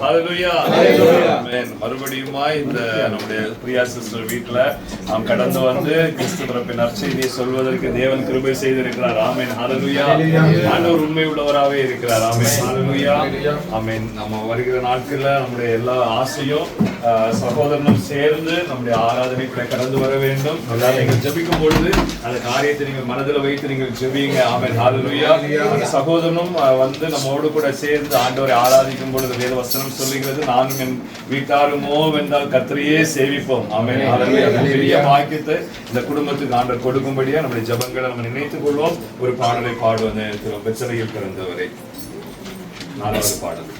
ஹalleluya. ஆமென். மறுபடியுமாய் இந்த நம்முடைய பிரியா சிஸ்டர் வீட்ல நாம் கடந்து வந்து கிறிஸ்து பிறப்பின் நற்செய்தியை சொல்வதற்கு தேவன் கிருபை செய்திருக்கிறார். ஆமென். ஹalleluya. ஆண்டவர் உண்மை உள்ளவராகவே இருக்கிறார். ஆமென். ஹalleluya. ஆமென். நம்ம வருகிற நாட்கள்ல நம்முடைய எல்லா ஆசையும் சகோதரனும் சேர்ந்து நம்முடைய ஆராதனைக்குள்ள கடந்து வர வேண்டும். நீங்கள் ஜெபிக்கும் பொழுது அந்த காரியத்தை நீங்கள் மனதில் வைத்து நீங்கள் ஜெபியுங்க. ஆமென். ஹalleluya. அந்த சகோதரனும் வந்து நம்மோடு கூட சேர்ந்து ஆண்டவரை ஆராதிக்கும் பொழுது வேத வசனம் சொல்லுகிறது, நானும் என் வீட்டாருமோ வென்றால் கர்த்தரையே சேவிப்போம். ஆமென். ஹalleluya. பெரிய பாக்கியத்தை இந்த குடும்பத்துக்கு ஆண்டவர் கொடுக்கும்படியா நம்முடைய ஜெபங்களை நம்ம நினைத்துக் கொள்வோம். ஒரு பாடலை பாடுவது பெச்சலையில் பிறந்தவரை 4வது பாடல்.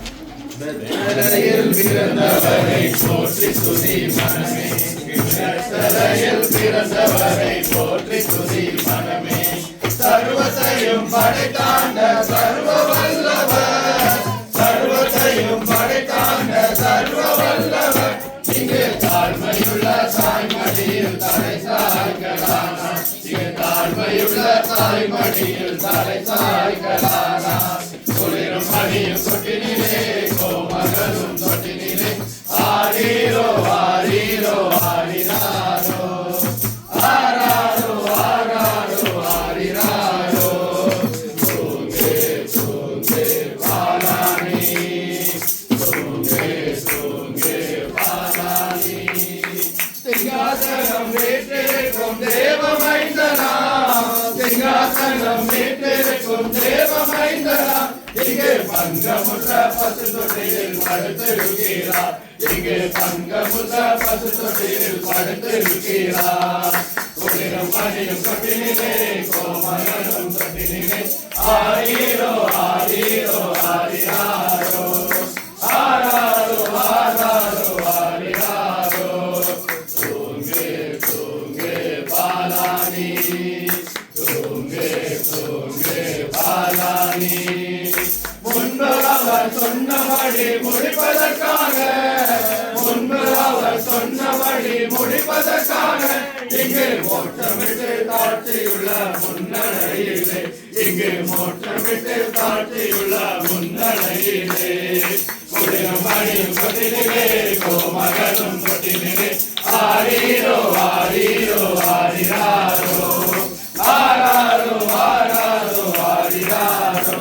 பெத்தலகேல் பிறந்தவரை போற்றி துதி மனமே, பெத்தலகேல் பிறந்தவரை போற்றி துதி மனமே, சர்வத்தையும் படைத்தாண்ட சர்வ வல்லவர், சர்வத்தையும் படைத்தாண்ட சர்வ வல்லவர், இங்கு தாழ்மையுள்ள தாய்மடியில் தலை சாய்களானார், இங்கு தாழ்மையுள்ள தாய்மடியில் தலை சாய்களானார், குளிரும் மணியும் தொட்டினிலே கோமகளும் தொட்டினிலே ஆரீரோ ஆரீரோ ஆரிராரோ ஆராரோ ஆராரோ ஆரிராரோ, தூங்கே தூங்கே பாலானி, தூங்கே தூங்கே பாலானி, சிங்காசனம் வீட்டிற்கும் தேவமைந்தனா, சிங்காசனம் வீட்டிற்கும் தேவமைந்தனா, இங்கே பங்கமுற்ற பசு தொட்டியில் படுத்திருக்கிறார், இங்கே பங்கமுற்ற பசு தொட்டியில் படுத்திருக்கிறார், குளிரும் பனியும் தொட்டினிலே கோமகனும் தொட்டினிலே ஆரீரோ ஆரீரோ ஆரிராரோ ஆராரோ ஆராரோ ஆரிராரோ, தூங்கே தூங்கே பாலானி, தூங்கே தூங்கே பாலானி, முன்பு அவர் சொன்னபடி முடிப்பதற்காக, முன்பு அவர் சொன்னபடி முடிப்பதற்காக, இங்கு மோட்சமிட்டு தாழ்ச்சியுள்ள முன்னடையிலே, இங்கு மோட்சமிட்டு தாழ்ச்சியுள்ள முன்னடையிலே, குளிரும் மணியும் தொட்டினிலே கோமகனும் தொட்டினிலே ஆரீரோ ஆரீரோ ஆரிராரோ ஆராரோ ஆராரோ ஆரிராரோ,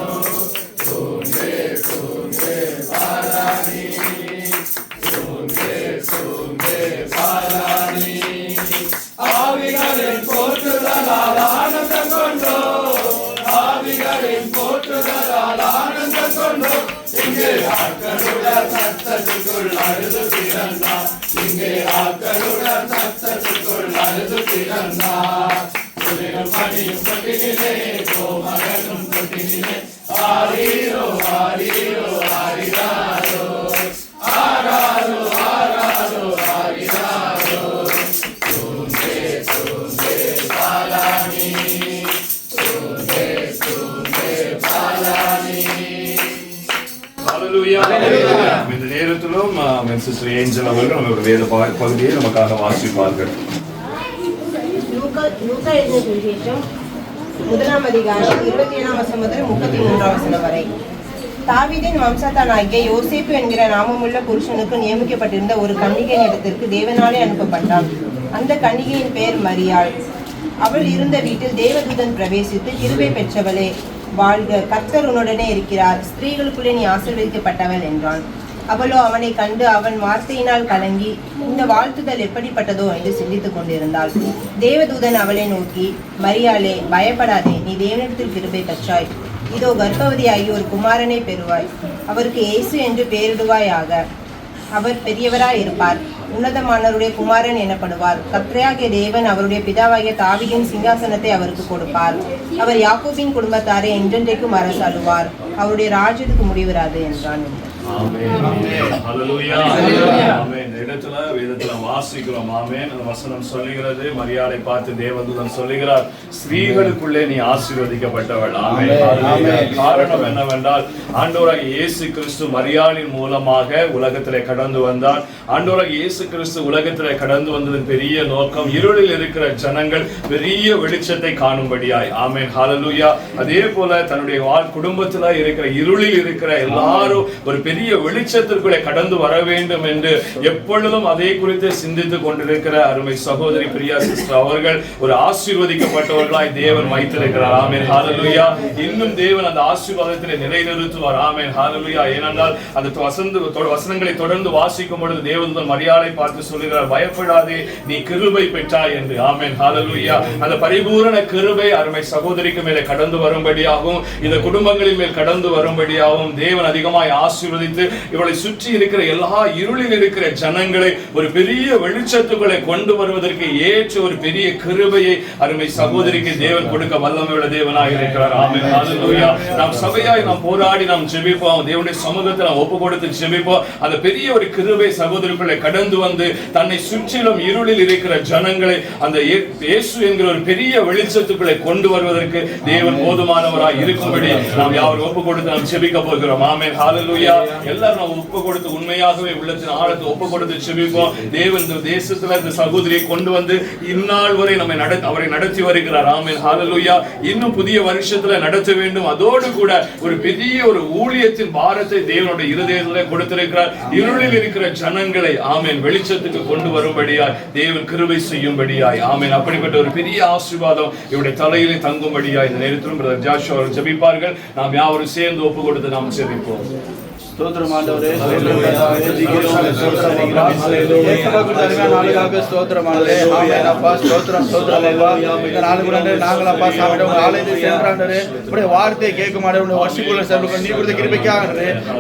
தூங்கே தூங்கே பாலானி, தூங்கே தூங்கே பாலானி, ஆவிகளின் போற்றுதலால் ஆனந்தம் கொண்டோ, ஆவிகளின் போற்றுதலால் ஆனந்தம் கொண்டோ, இங்கே ஆக்களுடன் சத்தத்துக்குள் அழுது பிறந்தார், இங்கே ஆக்களுடன் சத்தத்துக்குள் அழுது பிறந்தார், குளிரும் மணியும் தொட்டினிலே கோமகனும் தொட்டினிலே ஆரீரோ ஆரீரோ ஆரிராரோ ஆராரோ ஆராரோ ஆரிராரோ, தூங்கே தூங்கே பாலானி, தூங்கே தூங்கே பாலானி. ஹalleluya. இந்த நேரத்திலும் சிஸ்டர் ஏஞ்சல் அவர்கள் நம்மளுடைய வேத பகுதியை நமக்காக வாசிப்பார்கள். லூக்கா எழுதின சுவிசேஷம் 1ஆம் அதிகாரம் 27ஆம் வசனம் முதல் 33ஆம் வசனம் வரை. தாவீதின் வம்சத்தானாகிய யோசேப்பு என்கிற நாமமுள்ள புருஷனுக்கு நியமிக்கப்பட்டிருந்த ஒரு கன்னிகையின் இடத்திற்கு தேவனாலே அனுப்பப்பட்டான். அந்த கன்னிகையின் பெயர் மரியாள். அவள் இருந்த வீட்டில் தேவதூதன் பிரவேசித்து, கிருபை பெற்றவளே வாழ்க, கர்த்தர் உன்னுடனே இருக்கிறார், ஸ்திரீகளுக்குள்ளே நீ ஆசீர்வதிக்கப்பட்டவள் என்றான். அவளோ அவனை கண்டு அவன் வார்த்தையினால் கலங்கி, இந்த வாழ்த்துதல் எப்படிப்பட்டதோ என்று சிந்தித்துக் கொண்டிருந்தாள். தேவதூதன் அவளை நோக்கி, மரியாளே பயப்படாதே, நீ தேவனிடத்தில் கிருபை பெற்றாய், இதோ கர்ப்பவதியாகி ஒரு குமாரனை பெறுவாய், அவருக்கு இயேசு என்று பெயரிடுவாயாக. அவர் பெரியவராய் இருப்பார், உன்னதமானவருடைய குமாரன் எனப்படுவார். கர்த்தராகிய தேவன் அவருடைய பிதாவாகிய தாவீதின் சிங்காசனத்தை அவருக்கு கொடுப்பார். அவர் யாக்கோபின் குடும்பத்தாரை என்றென்றைக்கும் அரசாளுவார், அவருடைய ராஜ்யத்துக்கு முடிவராது என்றான். ஆமென். ஹalleluya. ஆமென். இந்த இடத்துல வேதத்துல வாசிக்கிறோம். ஆமென். அந்த வசனம் சொல்லுகிறது, மரியாளை பார்த்து தேவதூதன் சொல்லுகிறார், ஸ்திரீகளுக்குள்ளே நீ ஆசீர்வதிக்கப்பட்டவள். ஆமென். காரணம் என்னவென்றால், ஆண்டவராகிய இயேசு கிறிஸ்து மரியாளின் மூலமாக உலகத்திலே கடந்து வந்தார். ஆண்டவராகிய இயேசு கிறிஸ்து உலகத்திலே கடந்து வந்ததன் பெரிய நோக்கம் இருளில் இருக்கிற ஜனங்கள் பெரிய வெளிச்சத்தை காணும்படியாய். ஆமென். ஹalleluya. அதே போல தன்னுடைய குடும்பத்துல இருக்கிற இருளில் இருக்கிற எல்லாரும் ஒரு பெரிய பெரிய வெளிச்சத்திற்குள்ளே கடந்து வர வேண்டும் என்று எப்பொழுதும் அதை குறித்து சிந்தித்துக் கொண்டிருக்கிற அருமை சகோதரி பிரியா சிஸ்டர் அவர்கள் ஒரு ஆசீர்வதிக்கப்பட்டவர்களாய் தேவன் வைத்திருக்கிறார். ஆமென் ஹல்லேலூயா. இன்னும் தேவன் அந்த ஆசீர்வாதத்திலே நிலைநிறுத்துவார். ஆமென் ஹல்லேலூயா. ஏனென்றால் அந்த வசனங்களை தொடர்ந்து வாசிக்கும் பொழுது தேவதூதன் மரியாதை பார்த்து சொல்லுகிறார், பயப்படாதே, நீ கிருபை பெற்றாய் என்று. ஆமென் ஹல்லேலூயா. அந்த பரிபூரண கிருபை அருமை சகோதரிக்கு மேலே கடந்து வரும்படியாகவும் இந்த குடும்பங்களின் மேல் கடந்து வரும்படியாகவும் தேவன் அதிகமாய் ஆசீர்வதித்து இவளை சுற்றி இருக்கிற எல்லா இருளில் இருக்கிற ஜனங்களை ஒரு பெரிய வெளிச்சத்துக்களை கொண்டு வருவதற்கு ஏற்ற ஒரு பெரிய கிருபையை அருமை சகோதரிக்கு தேவன் கொடுக்க வல்லமையுள்ள தேவனாக இருக்கிறார். ஆமென் ஹல்லேலூயா. நாம் சபையாய் நாம் போராடி நாம் ஜெபிப்போம், தேவனுடைய சமூகத்தை நாம் ஒப்பு கொடுத்து ஜெபிப்போம். அந்த பெரிய ஒரு கிருபை சகோதரிக்குள்ளே கடந்து வந்து தன்னை சுற்றிலும் இருளில் இருக்கிற ஜனங்களை அந்த இயேசு என்கிற ஒரு பெரிய வெளிச்சத்துக்குள்ளே கொண்டு வருவதற்கு தேவன் போதுமானவராய் இருக்கும்படி நாம் யாரும் ஒப்பு கொடுத்து நாம் ஜெபிக்க போகிறோம். ஆமென் ஹல்லேலூயா. எல்லாரும் நாம் ஒப்பு கொடுத்து உண்மையாகவே உள்ளத்தின் ஆழத்தை ஒப்பு கொடுத்து ஜெபிப்போம். தேவன் இந்த தேசத்துல இந்த சகோதரியை கொண்டு வந்து இந்நாள் வரை நம்மை அவரை நடத்தி வருகிறார். ஆமென் ஹல்லேலூயா. இன்னும் புதிய வருஷத்துல நடத்த வேண்டும். அதோடு கூட ஒரு பெரிய ஒரு ஊழியத்தின் பாரத்தை தேவனுடைய இருதயத்திலே கொடுத்திருக்கிறார். இருளில் இருக்கிற ஜனங்களை ஆமென் வெளிச்சத்துக்கு கொண்டு வரும்படியாய் தேவன் கிருபை செய்யும்படியாய் ஆமென் அப்படிப்பட்ட ஒரு பெரிய ஆசீர்வாதம் இவருடைய தலையிலே தங்கும்படியாய் இந்த நேரத்திலும் பிரதர் ஜாஷுவா அவர்கள் ஜெபிப்பார்கள். நாம் யாவரும் சேர்ந்து ஒப்பு கொடுத்து நாம் ஜெபிப்போம். ஸ்தோத்திரம் ஆண்டவரே, ஸ்தோத்திரம் ஆண்டவரே. ஆமென் அப்பா, ஸ்தோத்திரம் ஸ்தோத்திரம் அப்பா. இந்த நாள் கூட நாங்கள் அப்பா சாமியோட உங்க ஆலயத்தில் சென்றாண்டவரே உடைய வார்த்தையை கேட்க மாட்டேன் வர்ஷிப்புள்ள செல்வம் நீ கொடுத்த கிருபைக்காக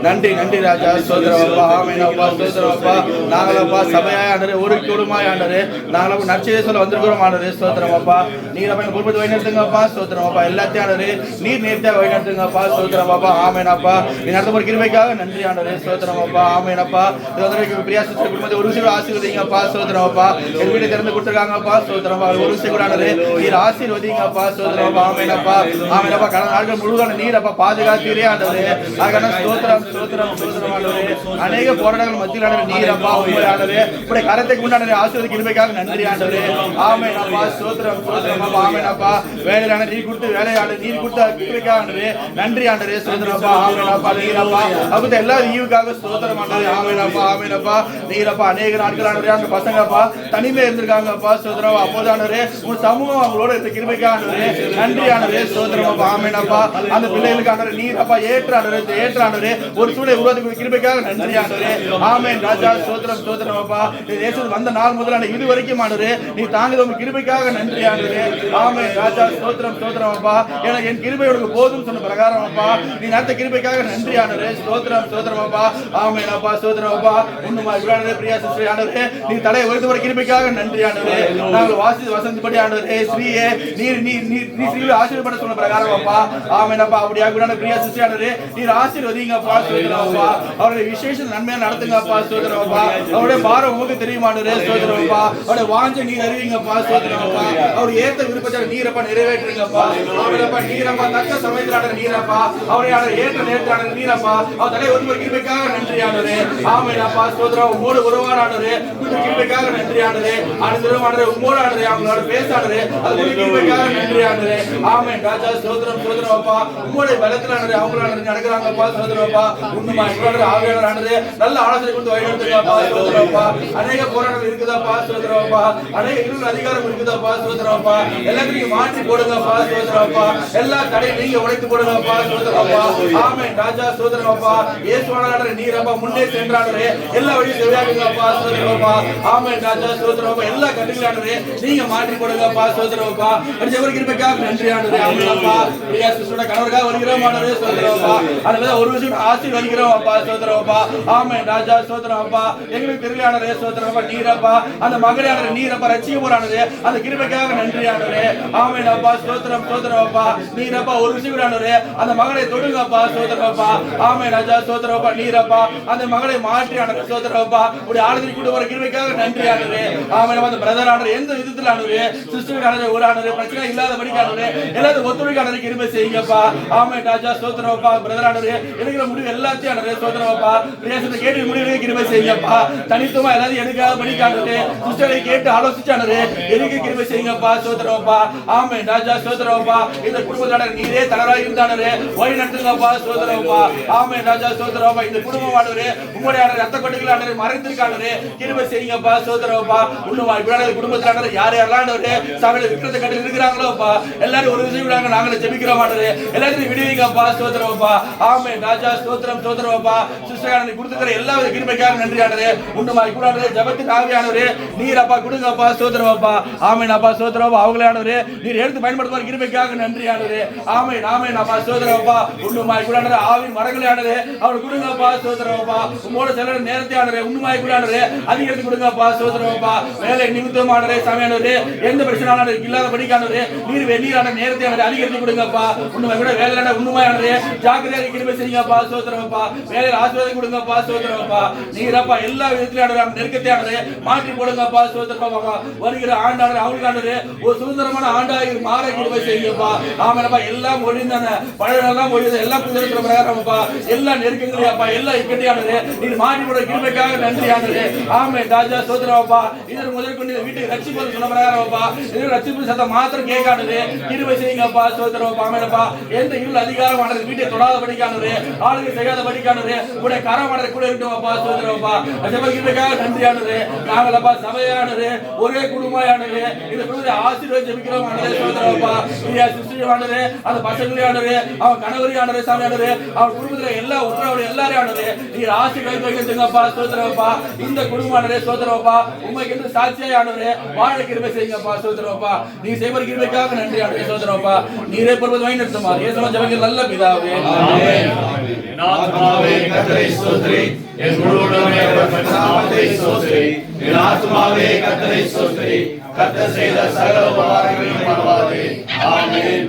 நன்றி நன்றி ராஜா. ஸ்தோத்திரம் அப்பா. ஆமென் அப்பா, ஸ்தோத்திரம் அப்பா. நாங்கள் அப்பா சபையாய் ஆண்டவரே ஒரு குடும்பமாய் ஆண்டவரே நாங்கள் நற்செய்தியை சொல்ல வந்திருக்கிறோம் ஆண்டவரே. ஸ்தோத்திரம் அப்பா. நீர் அப்பா குடும்பத்தை வழிநடத்துங்க அப்பா. ஸ்தோத்திரம் அப்பா. எல்லாத்தையும் ஆண்டவரே நீர் நேர்த்தியாக வழிநடத்துங்க அப்பா. ஸ்தோத்திரம் அப்பா. ஆமென் அப்பா. நீ நடத்த ஒரு கிருபைக்காக நன்றி ஆண்டவரே. ஸ்தோத்திரம் அப்பா. ஆமென் அப்பா. பிரியா சிஸ்டர் குடும்பத்தை ஒரு விஷயம் ஆசீர்வதிங்க அப்பா. ஸ்தோத்திரம் அப்பா. என் வீட்டை திறந்து கொடுத்துருக்காங்க அப்பா. ஸ்தோத்திரம் அப்பா. ஒரு விஷயம் கூட ஆண்டவரே நீர் ஆசீர்வதிங்க அப்பா. ஸ்தோத்திரம் அப்பா. ஆமென் அப்பா. ஆமென் அப்பா. கடந்த நாட்கள் முழுவதும் நீர் அப்பா பாதுகாத்தீரே ஆண்டவரே. அதுக்கான ஸ்தோத்திரம் ஸ்தோத்திரம் ஸ்தோத்திரம் ஆண்டவரே. அநேக போராட்டங்கள் மத்தியில் ஆண்டவரே நீர் அப்பா உண்மை ஆண்டவரே உடைய கரத்துக்கு முன்னாடி ஆசீர்வதி கிருபைக்காக நன்றி ஆண்டவரே. ஆமென் அப்பா. ஸ்தோத்திரம் ஸ்தோத்திரம் அப்பா. ஆமென் அப்பா. வேலையான நீர் கொடுத்து வேலையாள நீர் கொடுத்த கிருபைக்காக ஆண்டவரே நன்றி ஆண்டவரே. ஸ்தோத்திரம் அப்பா. ஆமென் அப்பா. நீர் அப்பா அப்ப எல்லா ஈவுக்காக ஸ்தோத்திரம் ஆண்டவரே. ஆமென் அப்பா. ஆமென் அப்பா. நீர் அப்பா அநேக நாட்கள் ஆண்டவரே அந்த பசங்க அப்பா தனிமையில இருந்திருக்காங்க அப்பா. ஸ்தோத்திரம் அப்போது ஆண்டவரே உங்க சமூகம் அவங்களோட இருந்த கிருபைக்காக ஆண்டவரே நன்றி ஆண்டவரே. ஸ்தோத்திரம் அப்பா. ஆமென் அப்பா. அந்த பிள்ளைகளுக்கு ஆண்டவரே நீர் அப்பா ஏற்ற ஆண்டவரே ஒரு சூழலை உருவாக்கி கிருபைக்காக நன்றி ஆண்டவரே. ஆமென் ராஜா. ஸ்தோத்திரம் ஸ்தோத்திரம் அப்பா. தேசத்துக்கு வந்த நாள் முதல் இது வரைக்கும் ஆண்டவரே நீ தாங்குத உங்க கிருபைக்காக நன்றி ஆண்டவரே. ஆமென் ராஜா. ஸ்தோத்திரம் ஸ்தோத்திரம் அப்பா. எனக்கு என் கிருபை உனக்கு போதும் சொன்ன பிரகாரம் அப்பா நீ நடத்த கிருபைக்காக நன்றி ஆண்டவரே. ஸ்தோத்திரம் ஸ்தோத்திரம் அப்பா. ஆமென் அப்பா. ஸ்தோத்திரம் அப்பா. உன்னுமா இவரானே பிரியா சிஸ்டர் ஆண்டவரே நீ தலையை உயர்த்த ஒரு கிருபைக்காக நன்றி ஆண்டவரே. நாங்கள் வாசி வசந்தபடி ஆண்டவரே ஸ்ரீயே நீர் நீ நீ நீ ஸ்ரீயை ஆசீர்வதிப்பட சொன்ன பிரகாரம் அப்பா. ஆமென் அப்பா. அப்படியே கூட பிரியா சிஸ்டர் ஆண்டவரே நீர் ஆசீர்வதிங்க அப்பா. ஸ்தோத்திரம் அப்பா. அவருடைய விசேஷ நன்மையா நடத்துங்க அப்பா. ஸ்தோத்திரம் அப்பா. அவருடைய பாரம் உங்களுக்கு தெரியும் ஆண்டவரே. ஸ்தோத்திரம் அப்பா. அவருடைய வாஞ்சை நீர் அறிவீங்கப்பா. ஸ்தோத்திரம் அப்பா. அவருடைய ஏத்த விருப்பத்தை நீரப்பா நிறைவேற்றுங்கப்பா. ஆமென் அப்பா. நீரப்பா தக்க சமயத்திலான நீரப்பா அவருடைய ஏற்ற நேரத்திலான நீரப்பா அவர் தலையை ஒரு கிருபைக்காக நன்றி ஆண்டவரே. ஆமென் அப்பா. ஸ்தோத்திரம் உம்மோடு உறவாட ஆண்டவரே கிருபைக்காக நன்றி ஆண்டவரே. அனுதினம் ஆண்டவரே உம்மோடு ஆண்டவரே அவங்களோட பேச ஆண்டவரே அது கிருபைக்காக நன்றி ஆண்டவரே. ஆமென் ராஜா. ஸ்தோத்திரம் ஸ்தோத்திரம் அப்பா. உம்மோட பலத்தில் ஆண்டவரே அவங்களோட நடக்கிறாங்கப்பா. ஸ்தோத்திரம் அப்பா. உண்மையா இவரோட ஆவியாளர் ஆண்டவரே நல்ல ஆலோசனை கொடுத்து வழிநடத்துங்கப்பா. ஸ்தோத்திரம் அப்பா. அநேக போராட்டங்கள் இருக்குதாப்பா. ஸ்தோத்திரம் அப்பா. அநேக இருள் அதிகாரம் இருக்குதாப்பா. ஸ்தோத்திரம் அப்பா. எல்லாத்தையும் மாற்றி போடுங்கப்பா. ஸ்தோத்திரம் அப்பா. எல்லா தடையும் நீங்க உடைத்து போடுங்கப்பா. ஸ்தோத்திரம் அப்பா. ஆமென் ராஜா. ஸ்தோத்திரம் அப்பா. இயேசுவானவரே நீர் அப்பா முன்னே சென்றானே எல்லா வழியும் செவ்வாய்ங்கப்பா. ஸ்தோத்திரம் அப்பா. ஆமென் ராஜா. ஸ்தோத்திரம் அப்பா. எல்லா கட்டுகளானவரே நீங்க மாற்றி போடுங்கப்பா. ஸ்தோத்திரம் அப்பா. அடிச்சவர் கிருபைக்காக நன்றி ஆண்டவரே. ஆமென் அப்பா. பிரியா சிஸ்டரோட கணவருக்காக வருகிறோம் ஆண்டவரே. ஸ்தோத்திரம் அப்பா. அதனால ஒரு விஷயம் ஆசீர்வதிக்கிறோம் அப்பா. ஸ்தோத்திரம் அப்பா. ஆமென் ராஜா. ஸ்தோத்திரம் அப்பா. எங்களுக்கு தெரியலானவரே. ஸ்தோத்திரம் அப்பா. நீரப்பா அந்த மகனானவரே நீரப்பா ரட்சிக்க போறானவரே அந்த கிருபைக்காக நன்றி ஆண்டவரே. ஆமென் அப்பா. ஸ்தோத்திரம் ஸ்தோத்திரம் அப்பா. நீரப்பா ஒரு விஷயம் ஆண்டவரே அந்த மகனை தொடுங்கப்பா. ஸ்தோத்திரம் அப்பா. ஆமென் ராஜா. ஸ்தோத்திரம் அப்பா. நீரப்பா அந்த மகனை மாற்றி ஆண்டவரே. ஸ்தோத்திரம் அப்பா. உடைய ஆளுநரை கூட வர கிருபைக்காக நன்றி ஆண்டவரே. ஆமென் அந்த பிரதர் ஆண்டவரே எந்த விதத்தில் ஆண்டவரே சிஸ்டர் ஆண்டவரே ஒரு ஆண்டவரே பிரச்சனை இல்லாதபடி ஆண்டவரே எல்லாரும் ஒத்துழைக்க ஆண்டவரே கிருபை செய்யுங்கப்பா. ஆமென் ராஜா. ஸ்தோத்திரம் அப்பா. பிரதர் ஆண்டவரே எடுக்கிற முடிவு எல்லாத்தையும் ஆண்டவரே ஸ்தோத்திரம் அப்பா. பிரேசத்தை கேட்டு முடிவு கிருபை செய்யுங்கப்பா. தனித்துவமா எல்லாரும் எடுக்காத படிக்காண்டவரே சிஸ்டரை கேட்டு ஆலோசிச்சாண்டவரே எடுக்க கிருபை செய்யுங்கப்பா. ஸ்தோத்திரம் அப்பா. ஆமென் ராஜா. ஸ்தோத்திரம் அப்பா. இந்த குடும்பத்தான நீரே தலராய் இருந்தானே வழி நடத்துங்கப்பா. ஸ்தோத்திரம் அப்பா. ஆமென் ராஜா. ஸ்தோத்திரப்பா. இந்த குடும்பம் ஆண்டவரே உங்களுடைய ரத்த கொட்டைகள் ஆண்டவரே மறைந்திருக்காண்டவரே கிருபை செய்யுங்கப்பா ஸ்தோத்திரப்பா. இன்னும் குடும்பத்துல ஆண்டவரே யார் யாரெல்லாம் ஆண்டவரே சபையில விக்கிரத்தை கட்டி இருக்கிறாங்களோப்பா எல்லாரும் ஒரு விஷயம் விடாங்க நாங்களே ஜெபிக்கிறோம் ஆண்டவரே எல்லாத்தையும் விடுவீங்கப்பா ஸ்தோத்திரப்பா. ஆமென் ராஜா ஸ்தோத்திரம் ஸ்தோத்திரப்பா. சிஸ்டர் கொடுத்துக்கிற எல்லா கிருபைக்காக நன்றி ஆண்டவரே. உண்மையாய் கூட ஆண்டவரே ஜெபத்துக்கு ஆவியானவரே நீர் அப்பா கொடுங்கப்பா ஸ்தோத்திரப்பா. ஆமென் அப்பா ஸ்தோத்திரப்பா. அவங்களே ஆண்டவரே நீர் எடுத்து பயன்படுத்துவார் கிருபைக்காக நன்றி ஆண்டவரே. ஆமென் ஆமென் அப்பா ஸ்தோத்திரப்பா. உண்மையாய் கூட ஆண்டவரே ஆவின் மரங்களே ஆண்டவரே அவர் கொடுங்கப்பா ஸ்தோத்திரப்பா. உங்களோட சில நேரத்தை ஆண்டவரே உண்மையாய் கூட ஆண்டவரே அதிகரித்து கொடுங்கப்பா ஸ்தோத்திரப்பா. வேலை நிமித்தம் ஆண்டவரே சமயானவரே எந்த பிரச்சனை ஆண்டவரே இல்லாத படிக்கானவரே நீர் வெளியான நேரத்தை ஆண்டவரே அதிகரித்து கொடுங்கப்பா. உண்மையாய் கூட வேலையான உண்மையாய் ஆண்டவரே ஜாக்கிரதையாக கிருபை செய்யுங்கப்பா ஸ்தோத்திரப்பா. வேலையில் ஆசீர்வாதம் கொடுங்கப்பா ஸ்தோத்திரப்பா. நீரப்பா எல்லா விதத்திலும் ஆண்டவரே நெருக்கத்தை ஆண்டவரே மாற்றி போடுங்கப்பா ஸ்தோத்திரப்பா. வருகிற ஆண்டாண்டவரே அவங்களுக்கு ஆண்டவரே ஒரு சுதந்திரமான ஆண்டாக மாற கிருபை செய்யுங்கப்பா. ஆமென்ப்பா. எல்லாம் ஒழிந்தான பழையெல்லாம் ஒழிந்த எல்லாம் புதிய பிரகாரம்ப்பா எல்லா நெருக்கங்களையாப்பா எல்லா இக்கட்டையானவரே நீர் மாற்றி போடுற கிருபைக்காக நன்றி ஆண்டவரே. ஆமென் ராஜா ஸ்தோத்திரப்பா. இதற்கு முதற்கொண்டு வீட்டுக்கு ரட்சிப்பு சொன்ன பிரகாரம்ப்பா இது ரட்சிப்பு சத்தம் மாத்திரம் கேட்காண்டவரே கிருபை செய்யுங்கப்பா ஸ்தோத்திரப்பா. ஆமென்ப்பா. எந்த இருள் அதிகாரம் ஆண்டவரே வீட்டை தொடாத படிக்கானவரே ஆளுகை செய்யாத படிக்கானவரே உடைய கரம் ஆண்டவரே கூட இருக்கட்டும்ப்பா ஸ்தோத்திரப்பா. ஜெப கிருபைக்காக நன்றி ஆண்டவரே. நாங்களப்பா சபையானவரே ஒரே குடும்பமானவரே இந்த குடும்பத்தை ஆசீர்வாதம் ஜெபிக்கிறோம் ஆண்டவரே ஸ்தோத்திரப்பா. நீயா சிஸ்டரானவரே அந்த பசங்களானவரே அவன் கணவரியானவரே சாமியானவரே அவன் குடும்பத்துல எல்லா உறவுடைய எல்லாரையும் ஆண்டவரே நீர் ஆசீர்வாதம் வைக்கிறதுங்கப்பா ஸ்தோத்திரப்பா. இந்த குடும்பமானவரே ஸ்தோத்திரப்பா உம்மைக்கு என்று சாட்சியாய் ஆண்டவரே வாழ கிருபை செய்யுங்கப்பா ஸ்தோத்திரப்பா. நீ செய்வ கிருபைக்காக நன்றி ஆண்டவரே ஸ்தோத்திரப்பா. நீரே பர்வத வழி நடத்துமாறு இயேசுவின் ஜெபங்கள் நல்ல பிதாவே ஆமென். என் ஆத்துமாவே கர்த்தரை ஸ்தோத்திரி என் முழுவதுமே அவர் நாமத்தை ஸ்தோத்திரி. என் ஆத்துமாவே கர்த்தரை ஸ்தோத்திரி கர்த்தர் செய்த சகல உபகாரங்களையும் மறவாதே. ஆமென்.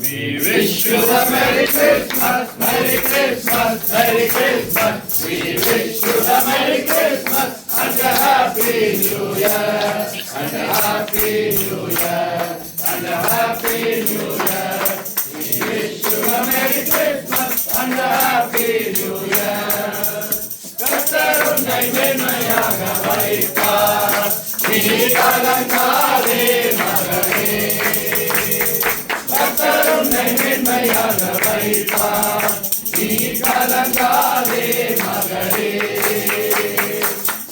We wish you a Merry Christmas, Merry Christmas, Merry Christmas. We wish you a Merry Christmas and a Happy New Year, and a Happy New Year, and a Happy New Year. We wish you a Merry Christmas and a Happy New Year. கர்த்தர் உன்னை மேன்மையாக வைப்பார், நீ கலங்காதே மகனே. கர்த்தர் உன்னை மேன்மையாக வைப்பார், நீ கலங்காதே மகனே.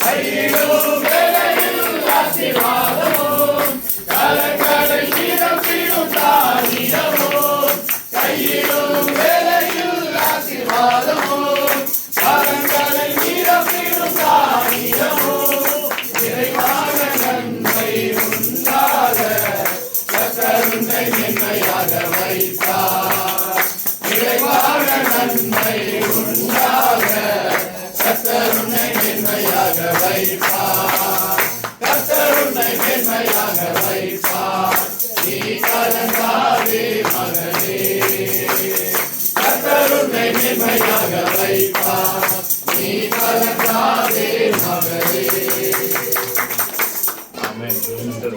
கையிலும் வேலையில் ஆசீர்வாதமும் கலங்கடல் நீரப்பிடும் தானியமும். கையிலும் வேலையில் ஆசீர்வாதமும் கலங்கடல் நீரப்பிடும் தானியமும். நிறைவாக நன்மை உண்டாக கர்த்தர் உன்னை மேன்மையாக வைப்பார். நிறைவாக நன்மை உண்டாக கர்த்தர் உன்னை மேன்மையாக வைப்பார். கர்த்தர் உன்னை மேன்மையாக வைப்பார், நீ கலங்காதே மகனே. கர்த்தர் உன்னை மேன்மையாக வைப்பார், நீ கலங்காதே மகனே.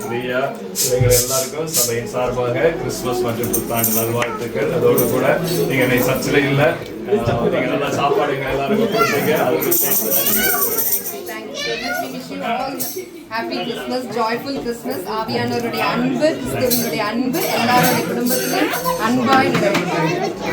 பிரியா இவங்க எல்லாருக்கும் சபையின் சார்பாக கிறிஸ்துமஸ் மற்றும் புத்தாண்டு நல்வாழ்த்துக்கள். அதோடு கூட நீங்க என்னை சர்ச்சில் இல்ல நீங்க நல்லா சாப்பாடுங்க எல்லாருக்கும் கொடுத்தீங்க. அதுக்கு ஹாப்பி கிறிஸ்மஸ், ஜாய்ஃபுல் கிறிஸ்மஸ். ஆவியானவருடைய அன்பு, கிறிஸ்துவனுடைய அன்பு எல்லாருடைய குடும்பத்திலும் அன்பாய் நிறைவேறும்.